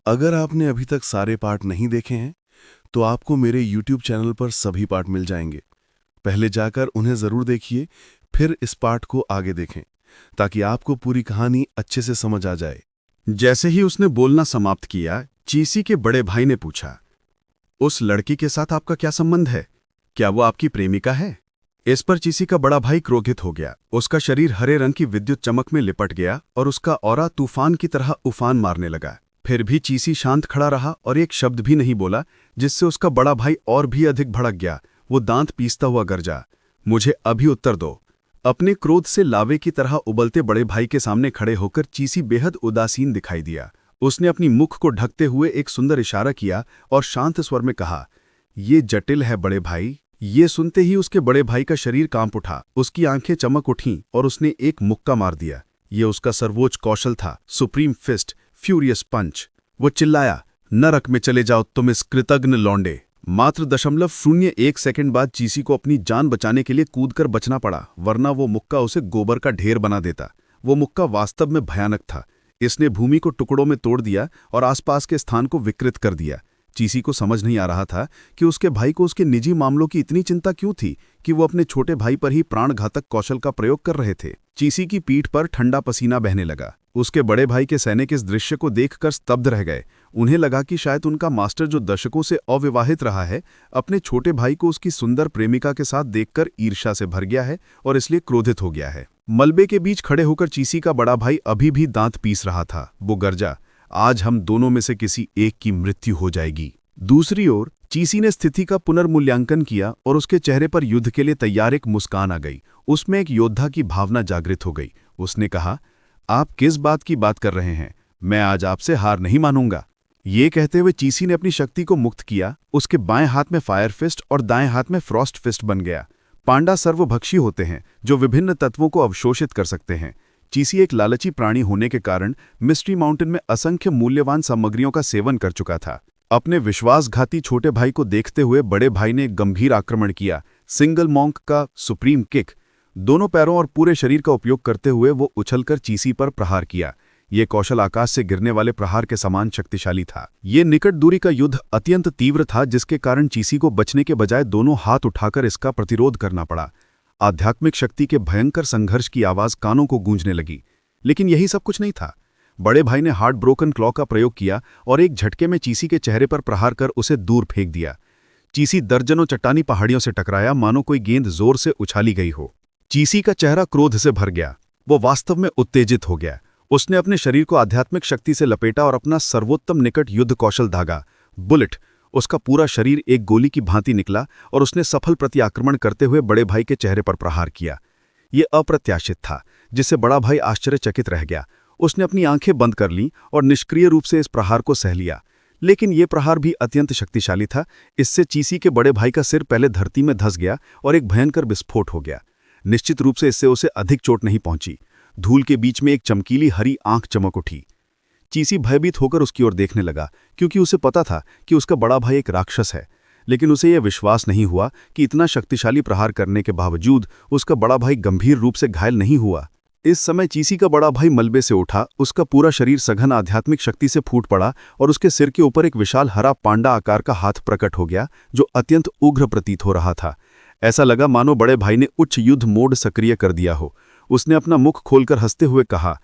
अगर आपने अभी तक सारे पार्ट नहीं देखे हैं, तो आपको मेरे YouTube चैनल पर सभी पार्ट मिल जाएंगे। पहले जाकर उन्हें ज़रूर देखिए, फिर इस पार्ट को आगे देखें, ताकि आपको पूरी कहानी अच्छे से समझ आ जाए। जैसे ही उसने बोलना समाप्त किया, चीसी के बड़े भाई ने पूछा, उस लड़की के साथ आपका क्या संबंध है? क्या वो आपकी प्रेमिका है? इस पर चीसी का बड़ा भाई क्रोधित हो गया। उसका शरीर हरे रंग की विद्युत चमक में लिपट गया और उसका ऑरा तूफान की तरह उफान मारने लगा। फिर भी चीसी शांत खड़ा रहा और एक शब्द भी नहीं बोला, जिससे उसका बड़ा भाई और भी अधिक भड़क गया। वो दांत पीसता हुआ गरजा, मुझे अभी उत्तर दो। अपने क्रोध से लावे की तरह उबलते बड़े भाई के सामने खड़े होकर चीसी बेहद उदासीन दिखाई दिया। उसने अपनी मुख को ढकते हुए एक सुंदर इशारा किया और शांत स्वर में कहा, ये जटिल है बड़े भाई। ये सुनते ही उसके बड़े भाई का शरीर कांप उठा, उसकी आंखें चमक उठीं और उसने एक मुक्का मार दिया। ये उसका सर्वोच्च कौशल था, सुप्रीम फिस्ट, फ्यूरियस पंच। वो चिल्लाया, नरक में चले जाओ तुम इस कृतघ्न लौंडे। मात्र 0.01 सेकंड बाद चीसी को अपनी जान बचाने के लिए कूदकर बचना पड़ा, वरना वो मुक्का उसे गोबर का ढेर बना देता। वो मुक्का वास्तव में भयानक था। इसने भूमि को टुकड़ों में तोड़ दिया और आसपास के स्थान को विकृत कर दिया। चीसी को समझ नहीं आ रहा था कि उसके भाई को उसके निजी मामलों की इतनी चिंता क्यों थी कि वो अपने छोटे भाई पर ही प्राणघातक कौशल का प्रयोग कर रहे थे। चीसी की पीठ पर ठंडा पसीना बहने लगा। उसके बड़े भाई के सैनिक इस दृश्य को देखकर स्तब्ध रह गए। उन्हें लगा कि शायद उनका मास्टर, जो दशकों से अविवाहित रहा है, अपने छोटे भाई को उसकी सुंदर प्रेमिका के साथ देखकर ईर्ष्या से भर गया है और इसलिए क्रोधित हो गया है। मलबे के बीच खड़े होकर चीसी का बड़ा भाई अभी भी दांत पीस रहा था। वो गरजा, आज हम दोनों में से किसी एक की मृत्यु हो जाएगी। दूसरी ओर चीसी ने स्थिति का पुनर्मूल्यांकन किया और उसके चेहरे पर युद्ध के लिए तैयार एक मुस्कान आ गई। उसमें एक योद्धा की भावना जागृत हो गई। उसने कहा, आप किस बात की बात कर रहे हैं? मैं आज आपसे हार नहीं मानूंगा। ये कहते हुए चीसी ने अपनी शक्ति को मुक्त किया। उसके बाएं हाथ में फायर फिस्ट और दाएं हाथ में फ्रॉस्ट फिस्ट बन गया। पांडा सर्वभक्षी होते हैं, जो विभिन्न तत्वों को अवशोषित कर सकते हैं। चीसी एक लालची प्राणी होने के कारण मिस्ट्री माउंटेन में असंख्य मूल्यवान सामग्रियों का सेवन कर चुका था। अपने विश्वासघाती छोटे भाई को देखते हुए बड़े भाई ने गंभीर आक्रमण किया। सिंगल मॉन्क का सुप्रीम किक। दोनों पैरों और पूरे शरीर का उपयोग करते हुए वो उछलकर चीसी पर प्रहार किया। ये कौशल आकाश से गिरने वाले प्रहार के समान शक्तिशाली था। ये निकट दूरी का युद्ध अत्यंत तीव्र था, जिसके कारण चीसी को बचने के बजाय दोनों हाथ उठाकर इसका प्रतिरोध करना पड़ा। आध्यात्मिक शक्ति के भयंकर संघर्ष की आवाज कानों को गूंजने लगी। लेकिन यही सब कुछ नहीं था। बड़े भाई ने हार्ट ब्रोकन क्लॉ का प्रयोग किया और एक झटके में चीसी के चेहरे पर प्रहार कर उसे दूर फेंक दिया। चीसी दर्जनों चट्टानी पहाड़ियों से टकराया, मानो कोई गेंद जोर से उछाली गई हो। चीसी का चेहरा क्रोध से भर गया। वो वास्तव में उत्तेजित हो गया। उसने अपने शरीर को आध्यात्मिक शक्ति से लपेटा और अपना सर्वोत्तम निकट युद्ध कौशल धागा, बुलेट, उसका पूरा शरीर एक गोली की भांति निकला और उसने सफल प्रत्याक्रमण करते हुए बड़े भाई के चेहरे पर प्रहार किया। ये अप्रत्याशित था, जिससे बड़ा भाई आश्चर्यचकित रह गया। उसने अपनी आंखें बंद कर लीं और निष्क्रिय रूप से इस प्रहार को सह लिया। लेकिन यह प्रहार भी अत्यंत शक्तिशाली था। इससे चीसी के बड़े भाई का सिर पहले धरती में धंस गया और एक भयंकर विस्फोट हो गया। निश्चित रूप से इससे उसे अधिक चोट नहीं पहुंची। धूल के बीच में एक चमकीली हरी आंख चमक उठी। चीसी भयभीत होकर उसकी ओर देखने लगा, क्योंकि उसे पता था कि उसका बड़ा भाई एक राक्षस है। लेकिन उसे यह विश्वास नहीं हुआ कि इतना शक्तिशाली प्रहार करने के बावजूद उसका बड़ा भाई गंभीर रूप से घायल नहीं हुआ। इस समय चीसी का बड़ा भाई मलबे से उठा। उसका पूरा शरीर सघन आध्यात्मिक शक्ति से फूट पड़ा और उसके सिर के ऊपर एक विशाल हरा पांडा आकार का हाथ प्रकट हो गया, जो अत्यंत उग्र प्रतीत हो रहा था। ऐसा लगा मानो बड़े भाई ने उच्च युद्ध मोड सक्रिय कर दिया हो। उसने अपना मुख खोलकर हंसते हुए कहा,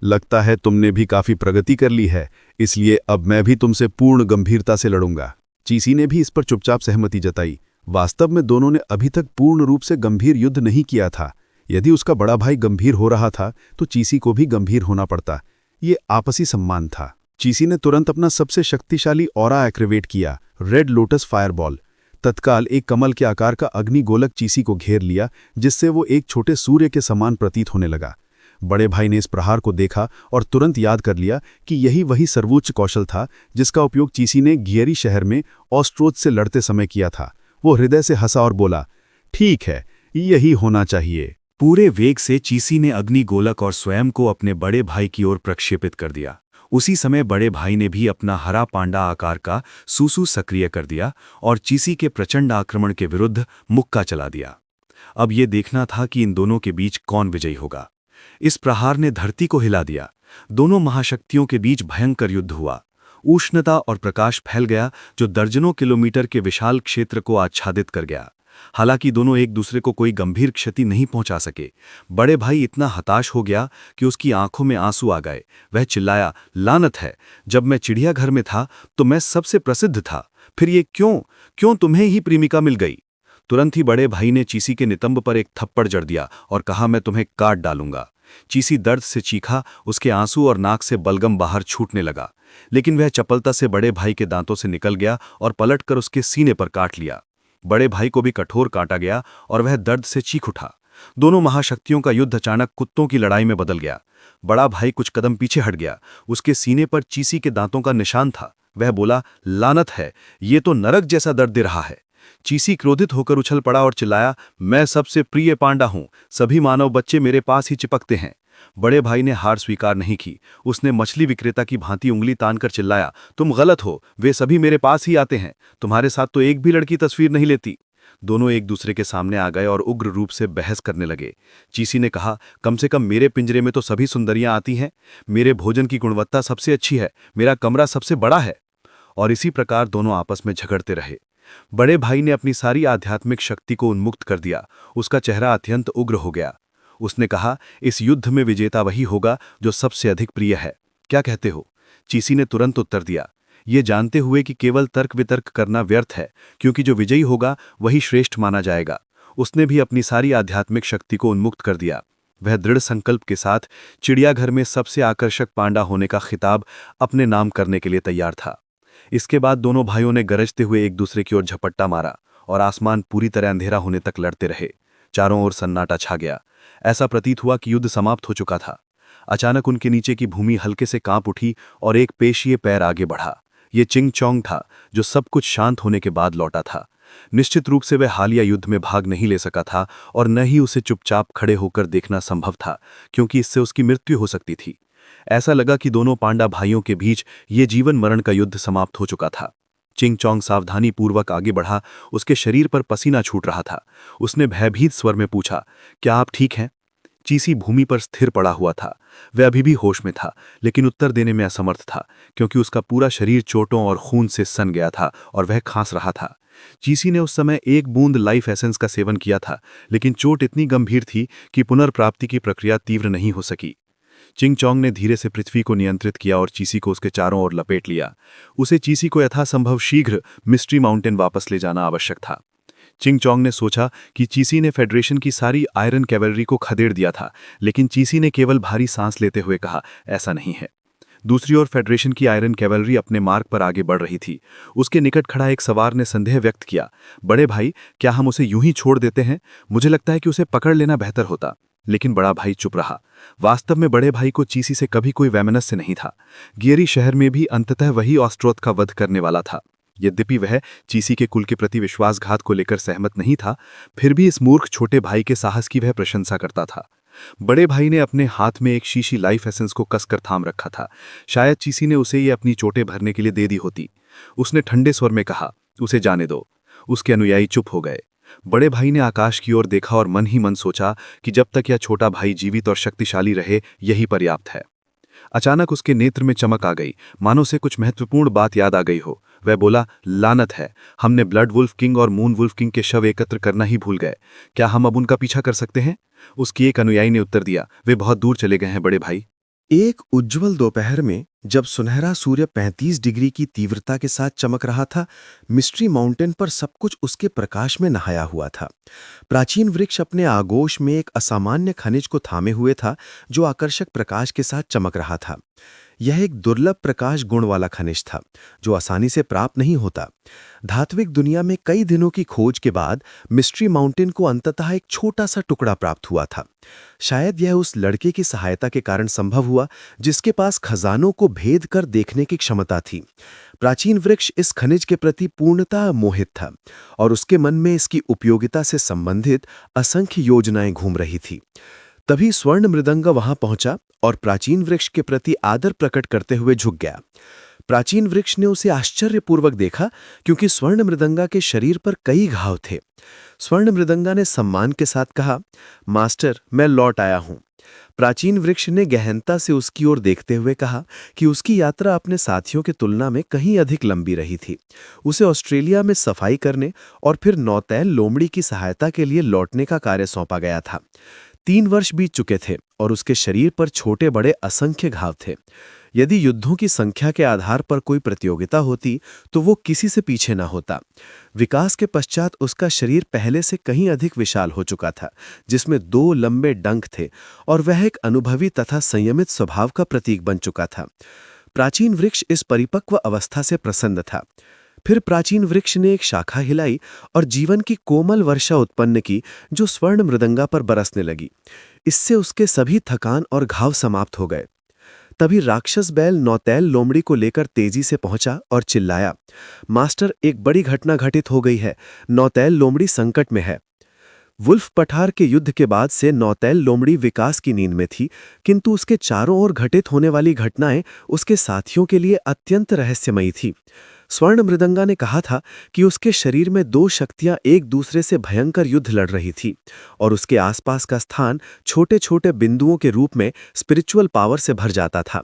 लगता है तुमने भी काफी प्रगति कर ली है, इसलिए अब मैं भी तुमसे पूर्ण गंभीरता से लड़ूंगा। चीसी ने भी इस पर चुपचाप सहमति जताई। वास्तव में दोनों ने अभी तक पूर्ण रूप से गंभीर युद्ध नहीं किया था। यदि उसका बड़ा भाई गंभीर हो रहा था तो चीसी को भी गंभीर होना पड़ता। ये आपसी सम्मान था। चीसी ने तुरंत अपना सबसे शक्तिशाली ऑरा एक्टिवेट किया, रेड लोटस फायरबॉल। तत्काल एक कमल के आकार का अग्निगोलक चीसी को घेर लिया, जिससे वो एक छोटे सूर्य के समान प्रतीत होने लगा। बड़े भाई ने इस प्रहार को देखा और तुरंत याद कर लिया कि यही वही सर्वोच्च कौशल था जिसका उपयोग चीसी ने गियरी शहर में ऑस्ट्रोच से लड़ते समय किया था। वो हृदय से हंसा और बोला, ठीक है, यही होना चाहिए। पूरे वेग से चीसी ने अग्निगोलक और स्वयं को अपने बड़े भाई की ओर प्रक्षेपित कर दिया। उसी समय बड़े भाई ने भी अपना हरा पांडा आकार का सूसू सक्रिय कर दिया और चीसी के प्रचंड आक्रमण के विरुद्ध मुक्का चला दिया। अब ये देखना था कि इन दोनों के बीच कौन विजयी होगा। इस प्रहार ने धरती को हिला दिया। दोनों महाशक्तियों के बीच भयंकर युद्ध हुआ। उष्णता और प्रकाश फैल गया जो दर्जनों किलोमीटर के विशाल क्षेत्र को आच्छादित कर गया। हालांकि दोनों एक दूसरे को कोई गंभीर क्षति नहीं पहुंचा सके। बड़े भाई इतना हताश हो गया कि उसकी आंखों में आंसू आ गए। वह चिल्लाया, लानत है, जब मैं चिड़ियाघर में था तो मैं सबसे प्रसिद्ध था, फिर ये क्यों तुम्हें ही प्रेमिका मिल गई। तुरंत ही बड़े भाई ने चीसी के नितंब पर एक थप्पड़ जड़ दिया और कहा, मैं तुम्हें काट डालूंगा। चीसी दर्द से चीखा, उसके आंसू और नाक से बलगम बाहर छूटने लगा, लेकिन वह चपलता से बड़े भाई के दांतों से निकल गया और पलटकर उसके सीने पर काट लिया। बड़े भाई को भी कठोर काटा गया और वह दर्द से चीख उठा। दोनों महाशक्तियों का युद्ध अचानक कुत्तों की लड़ाई में बदल गया। बड़ा भाई कुछ कदम पीछे हट गया। उसके सीने पर चीसी के दांतों का निशान था। वह बोला, लानत है, ये तो नरक जैसा दर्द दे रहा है। चीसी क्रोधित होकर उछल पड़ा और चिल्लाया, मैं सबसे प्रिय पांडा हूं, सभी मानव बच्चे मेरे पास ही चिपकते हैं। बड़े भाई ने हार स्वीकार नहीं की। उसने मछली विक्रेता की भांति उंगली तानकर चिल्लाया, तुम गलत हो, वे सभी मेरे पास ही आते हैं, तुम्हारे साथ तो एक भी लड़की तस्वीर नहीं लेती। दोनों एक दूसरे के सामने आ गए और उग्र रूप से बहस करने लगे। चीसी ने कहा, कम से कम मेरे पिंजरे में तो सभी सुंदरियां आती हैं, मेरे भोजन की गुणवत्ता सबसे अच्छी है, मेरा कमरा सबसे बड़ा है। और इसी प्रकार दोनों आपस में झगड़ते रहे। बड़े भाई ने अपनी सारी आध्यात्मिक शक्ति को उन्मुक्त कर दिया। उसका चेहरा अत्यंत उग्र हो गया। उसने कहा, इस युद्ध में विजेता वही होगा जो सबसे अधिक प्रिय है। क्या कहते हो? चीसी ने तुरंत उत्तर दिया, ये जानते हुए कि केवल तर्क वितर्क करना व्यर्थ है, क्योंकि जो विजयी होगा वही श्रेष्ठ माना जाएगा। उसने भी अपनी सारी आध्यात्मिक शक्ति को उन्मुक्त कर दिया। वह दृढ़ संकल्प के साथ चिड़ियाघर में सबसे आकर्षक पांडा होने का खिताब अपने नाम करने के लिए तैयार था। इसके बाद दोनों भाइयों ने गरजते हुए एक दूसरे की ओर झपट्टा मारा और आसमान पूरी तरह अंधेरा होने तक लड़ते रहे। चारों ओर सन्नाटा छा गया। ऐसा प्रतीत हुआ कि युद्ध समाप्त हो चुका था। अचानक उनके नीचे की भूमि हल्के से कांप उठी और एक पेशीय पैर आगे बढ़ा। ये चिंग चोंग था, जो सब कुछ शांत होने के बाद लौटा था। निश्चित रूप से वह हालिया युद्ध में भाग नहीं ले सका था और न ही उसे चुपचाप खड़े होकर देखना संभव था, क्योंकि इससे उसकी मृत्यु हो सकती थी। ऐसा लगा कि दोनों पांडा भाइयों के बीच ये जीवन मरण का युद्ध समाप्त हो चुका था। चिंग चोंग सावधानी पूर्वक आगे बढ़ा। उसके शरीर पर पसीना छूट रहा था। उसने भयभीत स्वर में पूछा, क्या आप ठीक हैं? चीसी भूमि पर स्थिर पड़ा हुआ था। वह अभी भी होश में था, लेकिन उत्तर देने में असमर्थ था, क्योंकि उसका पूरा शरीर चोटों और खून से सन गया था और वह खांस रहा था। चीसी ने उस समय एक बूंद लाइफ एसेंस का सेवन किया था, लेकिन चोट इतनी गंभीर थी कि पुनर्प्राप्ति की प्रक्रिया तीव्र नहीं हो सकी। चिंग चोंग ने धीरे से पृथ्वी को नियंत्रित किया और चीसी को उसके चारों ओर लपेट लिया। उसे चीसी को यथासंभव शीघ्र मिस्ट्री माउंटेन वापस ले जाना आवश्यक था। चिंग चोंग ने सोचा कि चीसी ने फेडरेशन की सारी आयरन कैवलरी को खदेड़ दिया था, लेकिन चीसी ने केवल भारी सांस लेते हुए कहा, ऐसा नहीं है। दूसरी ओर फेडरेशन की आयरन कैवलरी अपने मार्ग पर आगे बढ़ रही थी। उसके निकट खड़ा एक सवार ने संदेह व्यक्त किया, बड़े भाई, क्या हम उसे यूं ही छोड़ देते हैं? मुझे लगता है कि उसे पकड़ लेना बेहतर होता। लेकिन बड़ा भाई चुप रहा। वास्तव में बड़े भाई को चीसी से कभी कोई वैमनस्य नहीं था। गियरी शहर में भी अंततः वही ऑस्ट्रोथ का वध करने वाला था। यद्यपि वह चीसी के कुल के प्रति विश्वासघात को लेकर सहमत नहीं था, फिर भी इस मूर्ख छोटे भाई के साहस की वह प्रशंसा करता था। बड़े भाई ने अपने हाथ में एक शीशी लाइफ एसेंस को कसकर थाम रखा था। शायद चीसी ने उसे ये अपनी चोटें भरने के लिए दे दी होती। उसने ठंडे स्वर में कहा, उसे जाने दो। उसके अनुयायी चुप हो गए। बड़े भाई ने आकाश की ओर देखा और मन ही मन सोचा कि जब तक यह छोटा भाई जीवित और शक्तिशाली रहे, यही पर्याप्त है। अचानक उसके नेत्र में चमक आ गई, मानो से कुछ महत्वपूर्ण बात याद आ गई हो। वह बोला, लानत है, हमने ब्लड वुल्फ किंग और मून वुल्फ किंग के शव एकत्र करना ही भूल गए। क्या हम अब उनका पीछा कर सकते हैं? उसकी एक अनुयायी ने उत्तर दिया, वे बहुत दूर चले गए हैं बड़े भाई। एक उज्जवल दोपहर में जब सुनहरा सूर्य 35 डिग्री की तीव्रता के साथ चमक रहा था, मिस्ट्री माउंटेन पर सब कुछ उसके प्रकाश में नहाया हुआ था। प्राचीन वृक्ष अपने आगोश में एक असामान्य खनिज को थामे हुए था, जो आकर्षक प्रकाश के साथ चमक रहा था। यह एक दुर्लभ प्रकाश गुण वाला खनिज था, जो आसानी से प्राप्त नहीं होता। धात्विक दुनिया में कई दिनों की खोज के बाद मिस्ट्री माउंटेन को अंततः एक छोटा सा टुकड़ा प्राप्त हुआ था। शायद यह उस लड़के की सहायता के कारण संभव हुआ, जिसके पास खजानों को भेद कर देखने की क्षमता थी। प्राचीन वृक्ष इस खनिज के प्रति पूर्णतः मोहित था और उसके मन में इसकी उपयोगिता से संबंधित असंख्य योजनाएं घूम रही थी। तभी स्वर्ण मृदंग वहां पहुंचा और प्राचीन वृक्ष के प्रति आदर प्रकट करते हुए झुक गया। प्राचीन वृक्ष ने उसे आश्चर्यपूर्वक देखा क्योंकि स्वर्ण मृदंगा के शरीर पर कई घाव थे। स्वर्ण मृदंगा ने सम्मान के साथ कहा, मास्टर, मैं लौट आया हूं। प्राचीन वृक्ष ने गहनता से उसकी ओर देखते हुए कहा कि उसकी यात्रा अपने साथियों की तुलना में कहीं अधिक लंबी रही थी। उसे ऑस्ट्रेलिया में सफाई करने और फिर नौतैल लोमड़ी की सहायता के लिए लौटने का कार्य सौंपा गया था। 3 वर्ष बीत चुके थे और उसके शरीर पर छोटे बड़े असंख्य घाव थे। यदि युद्धों की संख्या के आधार पर कोई प्रतियोगिता होती तो वो किसी से पीछे न होता। विकास के पश्चात उसका शरीर पहले से कहीं अधिक विशाल हो चुका था, जिसमें 2 लंबे डंक थे और वह एक अनुभवी तथा संयमित स्वभाव का प्रतीक बन चुका था। प्राचीन वृक्ष इस परिपक्व अवस्था से प्रसन्न था। फिर प्राचीन वृक्ष ने एक शाखा हिलाई और जीवन की कोमल वर्षा उत्पन्न की जो स्वर्ण मृदंगा पर बरसने लगी। इससे उसके सभी थकान और घाव समाप्त हो गए। तभी राक्षस बैल नौतैल लोमड़ी को लेकर तेजी से पहुंचा और चिल्लाया, मास्टर, एक बड़ी घटना घटित हो गई है। नौतैल लोमड़ी संकट में है। वुल्फ पठार के युद्ध के बाद से नौतैल लोमड़ी विकास की नींद में थी, किंतु उसके चारों ओर घटित होने वाली घटनाएं उसके साथियों के लिए अत्यंत रहस्यमयी थी। स्वर्ण मृदंगा ने कहा था कि उसके शरीर में 2 शक्तियां एक दूसरे से भयंकर युद्ध लड़ रही थी और उसके आसपास का स्थान छोटे छोटे बिंदुओं के रूप में स्पिरिचुअल पावर से भर जाता था।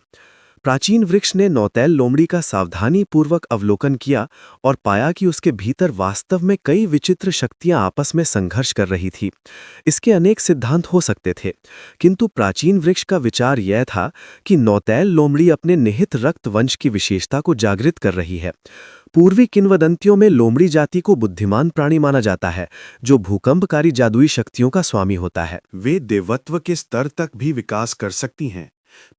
प्राचीन वृक्ष ने नौतैल लोमड़ी का सावधानीपूर्वक अवलोकन किया और पाया कि उसके भीतर वास्तव में कई विचित्र शक्तियां आपस में संघर्ष कर रही थी। इसके अनेक सिद्धांत हो सकते थे, किंतु प्राचीन वृक्ष का विचार यह था कि नौतैल लोमड़ी अपने निहित रक्त वंश की विशेषता को जागृत कर रही है। पूर्वी किंवदंतियों में लोमड़ी जाति को बुद्धिमान प्राणी माना जाता है, जो भूकंपकारी जादुई शक्तियों का स्वामी होता है। वे देवत्व के स्तर तक भी विकास कर सकती हैं।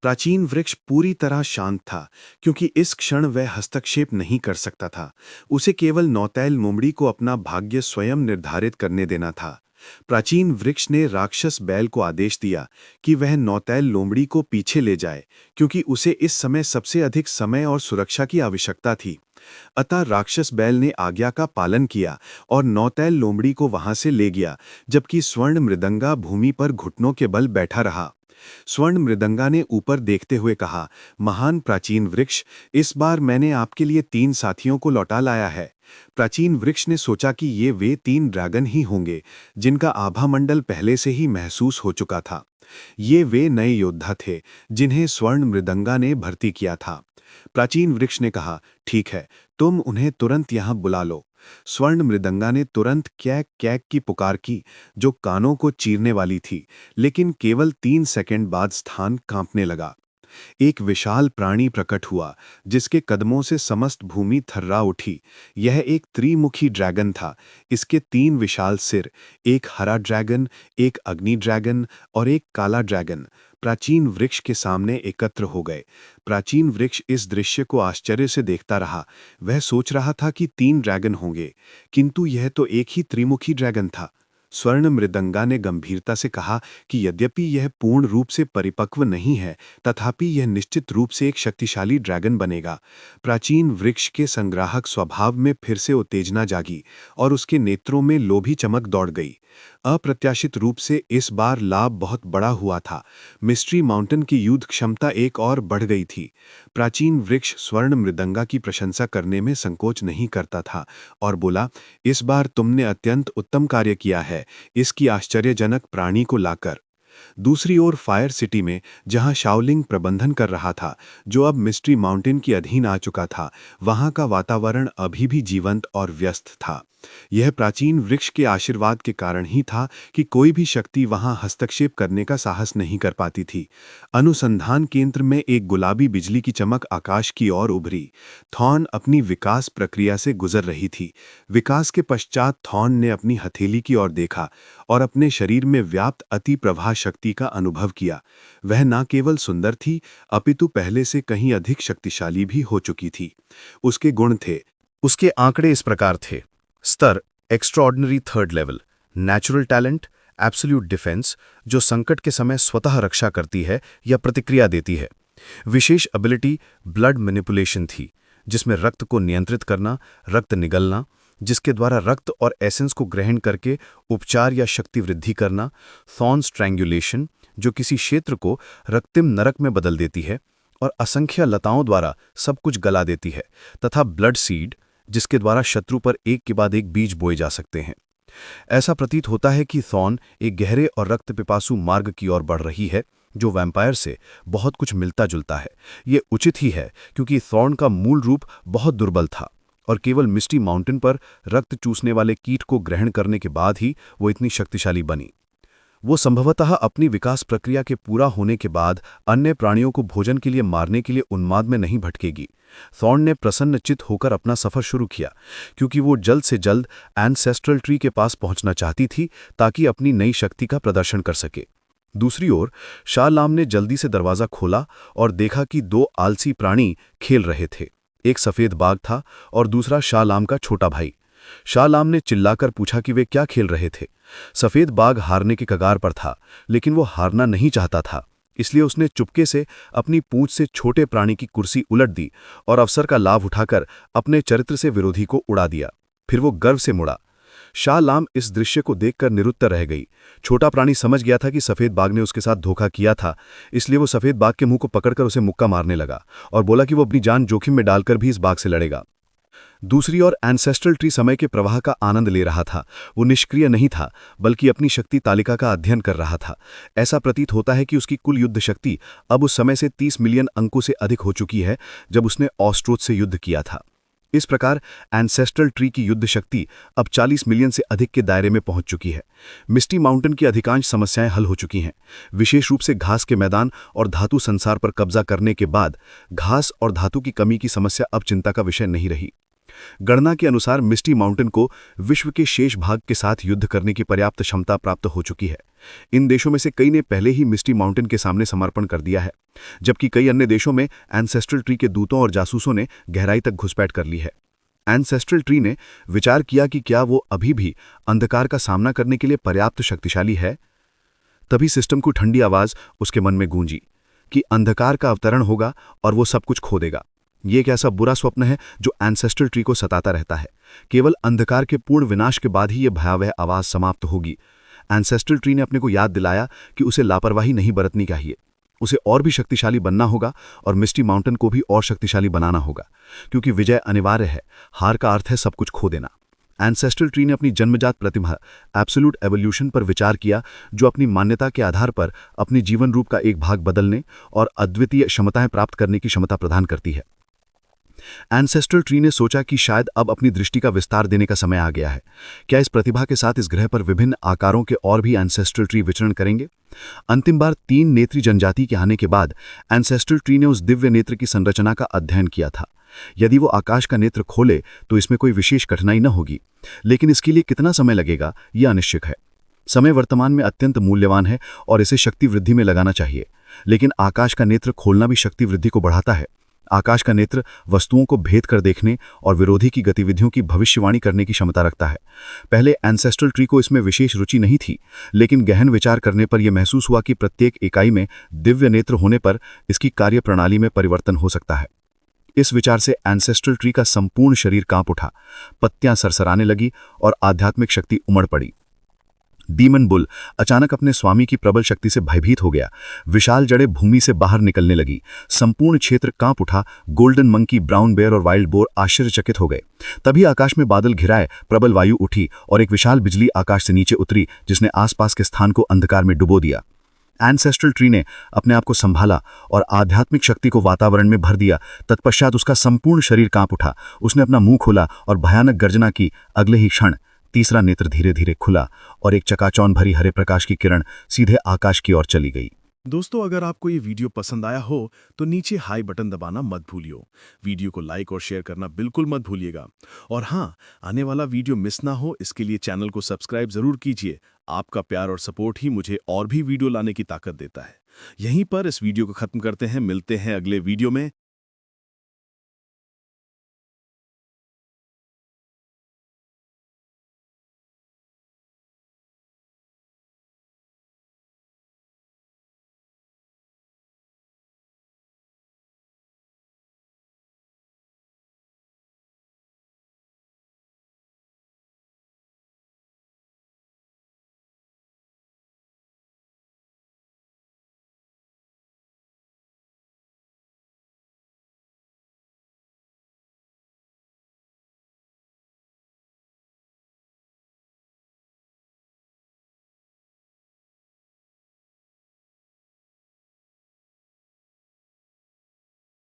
प्राचीन वृक्ष पूरी तरह शांत था क्योंकि इस क्षण वह हस्तक्षेप नहीं कर सकता था। उसे केवल नौतैल लोमड़ी को अपना भाग्य स्वयं निर्धारित करने देना था। प्राचीन वृक्ष ने राक्षस बैल को आदेश दिया कि वह नौतैल लोमड़ी को पीछे ले जाए क्योंकि उसे इस समय सबसे अधिक समय और सुरक्षा की आवश्यकता थी। अतः राक्षस बैल ने आज्ञा का पालन किया और नौतैल लोमड़ी को वहां से ले गया, जबकि स्वर्ण मृदंगा भूमि पर घुटनों के बल बैठा रहा। स्वर्ण मृदंगा ने ऊपर देखते हुए कहा, महान प्राचीन वृक्ष, इस बार मैंने आपके लिए 3 साथियों को लौटा लाया है। प्राचीन वृक्ष ने सोचा कि ये वे 3 ड्रैगन ही होंगे जिनका आभामंडल पहले से ही महसूस हो चुका था। ये वे नए योद्धा थे जिन्हें स्वर्ण मृदंगा ने भर्ती किया था। प्राचीन वृक्ष ने कहा, ठीक है, तुम उन्हें तुरंत यहां बुला लो। स्वर्ण मृदंगा ने तुरंत कैक कैक की पुकार की, जो कानों को चीरने वाली थी, लेकिन केवल 3 सेकंड बाद स्थान कांपने लगा। एक विशाल प्राणी प्रकट हुआ जिसके कदमों से समस्त भूमि थर्रा उठी। यह एक त्रिमुखी ड्रैगन था। इसके 3 विशाल सिर, एक हरा ड्रैगन, एक अग्नि ड्रैगन और एक काला ड्रैगन, प्राचीन वृक्ष के सामने एकत्र हो गए। प्राचीन वृक्ष इस दृश्य को आश्चर्य से देखता रहा। वह सोच रहा था कि 3 ड्रैगन होंगे, किंतु यह तो एक ही त्रिमुखी ड्रैगन था। स्वर्ण मृदंगा ने गंभीरता से कहा कि यद्यपि यह पूर्ण रूप से परिपक्व नहीं है, तथापि यह निश्चित रूप से एक शक्तिशाली ड्रैगन बनेगा। प्राचीन वृक्ष के संग्राहक स्वभाव में फिर से उत्तेजना जागी और उसके नेत्रों में लोभी चमक दौड़ गई। अप्रत्याशित रूप से इस बार लाभ बहुत बड़ा हुआ था। मिस्ट्री माउंटेन की युद्ध क्षमता एक और बढ़ गई थी। प्राचीन वृक्ष स्वर्ण मृदंगा की प्रशंसा करने में संकोच नहीं करता था और बोला, इस बार तुमने अत्यंत उत्तम कार्य किया है, इसकी आश्चर्यजनक प्राणी को लाकर। दूसरी ओर फायर सिटी में, जहां शाओलिंग प्रबंधन कर रहा था, जो अब मिस्ट्री माउंटेन के अधीन आ चुका था, वहां का वातावरण अभी भी जीवंत और व्यस्त था। यह प्राचीन वृक्ष के आशीर्वाद के कारण ही था कि कोई भी शक्ति वहां हस्तक्षेप करने का साहस नहीं कर पाती थी। अनुसंधान केंद्र में एक गुलाबी बिजली की चमक आकाश की ओर उभरी। थॉर्न अपनी विकास प्रक्रिया से गुजर रही थी। विकास के पश्चात थॉर्न ने अपनी हथेली की ओर देखा और अपने शरीर में व्याप्त अति प्रभा शक्ति का अनुभव किया। वह न केवल सुंदर थी, अपितु पहले से कहीं अधिक शक्तिशाली भी हो चुकी थी। उसके गुण थे। उसके आंकड़े इस प्रकार थे: स्तर extraordinary 3rd level, natural talent absolute defence, जो संकट के समय स्वतः रक्षा करती है या प्रतिक्रिया देती है। विशेष एबिलिटी ब्लड मैनिपुलेशन थी, जिसमें रक्त को नियंत्रित करना, रक्त निगलना, जिसके द्वारा रक्त और एसेंस को ग्रहण करके उपचार या शक्ति वृद्धि करना। थॉर्न स्ट्रैंगुलेशन, जो किसी क्षेत्र को रक्तिम नरक में बदल देती है। और असंख्य लताओं द्वारा सब कुछ गला देती है, तथा ब्लड सीड, जिसके द्वारा शत्रु पर एक के बाद एक बीज बोए जा सकते हैं। ऐसा प्रतीत होता है कि थॉर्न एक गहरे और रक्त पिपासु मार्ग की ओर बढ़ रही है, जो वैम्पायर से बहुत कुछ मिलता जुलता है। ये उचित ही है, क्योंकि थॉर्न का मूल रूप बहुत दुर्बल था और केवल मिस्टी माउंटेन पर रक्त चूसने वाले कीट को ग्रहण करने के बाद ही वो इतनी शक्तिशाली बनी। वो संभवतः अपनी विकास प्रक्रिया के पूरा होने के बाद अन्य प्राणियों को भोजन के लिए मारने के लिए उन्माद में नहीं भटकेगी। थॉर्न ने प्रसन्नचित्त होकर अपना सफर शुरू किया, क्योंकि वो जल्द से जल्द एंसेस्ट्रल ट्री के पास पहुंचना चाहती थी ताकि अपनी नई शक्ति का प्रदर्शन कर सके। दूसरी ओर शाह लाम ने जल्दी से दरवाजा खोला और देखा कि दो आलसी प्राणी खेल रहे थे। एक सफेद बाघ था और दूसरा शाह लाम का छोटा भाई। शाह लाम ने चिल्लाकर पूछा कि वे क्या खेल रहे थे। सफेद बाघ हारने के कगार पर था, लेकिन वो हारना नहीं चाहता था, इसलिए उसने चुपके से अपनी पूंछ से छोटे प्राणी की कुर्सी उलट दी और अवसर का लाभ उठाकर अपने चरित्र से विरोधी को उड़ा दिया। फिर वो गर्व से मुड़ा। शाह लाम इस दृश्य को देखकर निरुत्तर रह गई। छोटा प्राणी समझ गया था कि सफेद बाघ ने उसके साथ धोखा किया था, इसलिए वो सफेद बाघ के मुंह को पकड़कर उसे मुक्का मारने लगा और बोला कि वो अपनी जान जोखिम में डालकर भी इस बाघ से लड़ेगा। दूसरी ओर एंसेस्ट्रल ट्री समय के प्रवाह का आनंद ले रहा था। वो निष्क्रिय नहीं था, बल्कि अपनी शक्ति तालिका का अध्ययन कर रहा था। ऐसा प्रतीत होता है कि उसकी कुल युद्ध शक्ति अब उस समय से 30 मिलियन अंकों से अधिक हो चुकी है जब उसने ऑस्ट्रोथ से युद्ध किया था। इस प्रकार एंसेस्ट्रल ट्री की युद्ध शक्ति अब 40 मिलियन से अधिक के दायरे में पहुंच चुकी है। मिस्टी माउंटेन की अधिकांश समस्याएं हल हो चुकी हैं। विशेष रूप से घास के मैदान और धातु संसार पर कब्जा करने के बाद घास और धातु की कमी की समस्या अब चिंता का विषय नहीं रही। गणना के अनुसार मिस्टी माउंटेन को विश्व के शेष भाग के साथ युद्ध करने की पर्याप्त क्षमता प्राप्त हो चुकी है। इन देशों में से कई ने पहले ही मिस्टी माउंटेन के सामने समर्पण कर दिया है, जबकि कई अन्य देशों में एंसेस्ट्रल ट्री के दूतों और जासूसों ने गहराई तक घुसपैठ कर ली है। एंसेस्ट्रल ट्री ने विचार किया कि क्या वो अभी भी अंधकार का सामना करने के लिए पर्याप्त शक्तिशाली है। तभी सिस्टम को ठंडी आवाज उसके मन में गूंजी कि अंधकार का अवतरण होगा और वो सब कुछ खो देगा। ये एक ऐसा बुरा स्वप्न है जो एंसेस्ट्रल ट्री को सताता रहता है। केवल अंधकार के पूर्ण विनाश के बाद ही ये भयावह आवाज समाप्त होगी। एंसेस्ट्रल ट्री ने अपने को याद दिलाया कि उसे लापरवाही नहीं बरतनी चाहिए। उसे और भी शक्तिशाली बनना होगा और मिस्टी माउंटेन को भी और शक्तिशाली बनाना होगा, क्योंकि विजय अनिवार्य है। हार का अर्थ है सब कुछ खो देना। एंसेस्ट्रल ट्री ने अपनी जन्मजात प्रतिभा एब्सोल्यूट एवोल्यूशन पर विचार किया, जो अपनी मान्यता के आधार पर अपनी जीवन रूप का एक भाग बदलने और अद्वितीय क्षमताएं प्राप्त करने की क्षमता प्रदान करती है। एंसेस्ट्रल ट्री ने सोचा कि शायद अब अपनी दृष्टि का विस्तार देने का समय आ गया है। क्या इस प्रतिभा के साथ इस ग्रह पर विभिन्न आकारों के और भी एंसेस्ट्रल ट्री विचरण करेंगे? अंतिम बार 3 नेत्री जनजाति के आने के बाद एंसेस्ट्रल ट्री ने उस दिव्य नेत्र की संरचना का अध्ययन किया था। यदि वो आकाश का नेत्र खोले तो इसमें कोई विशेष कठिनाई न होगी, लेकिन इसके लिए कितना समय लगेगा यह अनिश्चित है। समय वर्तमान में अत्यंत मूल्यवान है और इसे शक्ति वृद्धि में लगाना चाहिए, लेकिन आकाश का नेत्र खोलना भी शक्ति वृद्धि को बढ़ाता है। आकाश का नेत्र वस्तुओं को भेद कर देखने और विरोधी की गतिविधियों की भविष्यवाणी करने की क्षमता रखता है। पहले एंसेस्ट्रल ट्री को इसमें विशेष रुचि नहीं थी, लेकिन गहन विचार करने पर यह महसूस हुआ कि प्रत्येक इकाई में दिव्य नेत्र होने पर इसकी कार्यप्रणाली में परिवर्तन हो सकता है। इस विचार से एंसेस्ट्रल ट्री का संपूर्ण शरीर कांप उठा, पत्तियां सरसराने लगी और आध्यात्मिक शक्ति उमड़ पड़ी। डीमन बुल अचानक अपने स्वामी की प्रबल शक्ति से भयभीत हो गया। विशाल जड़ें भूमि से बाहर निकलने लगी। संपूर्ण क्षेत्र कांप उठा। गोल्डन मंकी, ब्राउन बेयर और वाइल्ड बोर आश्चर्यचकित हो गए। तभी आकाश में बादल घिराए, प्रबल वायु उठी और एक विशाल बिजली आकाश से नीचे उतरी, जिसने आसपास के स्थान को अंधकार में डुबो दिया। एंसेस्ट्रल ट्री ने अपने आप को संभाला और आध्यात्मिक शक्ति को वातावरण में भर दिया। तत्पश्चात उसका संपूर्ण शरीर कांप उठा। उसने अपना मुंह खोला और भयानक गर्जना की। अगले ही क्षण तीसरा नेत्र धीरे धीरे खुला और एक चकाचौंध भरी हरे प्रकाश की किरण सीधे आकाश की ओर चली गई। दोस्तों, अगर आपको ये वीडियो पसंद आया हो तो नीचे हाई बटन दबाना मत भूलियो। वीडियो को लाइक और शेयर करना बिल्कुल मत भूलिएगा। और हाँ, आने वाला वीडियो मिस ना हो इसके लिए चैनल को सब्सक्राइब जरूर कीजिए। आपका प्यार और सपोर्ट ही मुझे और भी वीडियो लाने की ताकत देता है। यहीं पर इस वीडियो को खत्म करते हैं। मिलते हैं अगले वीडियो में।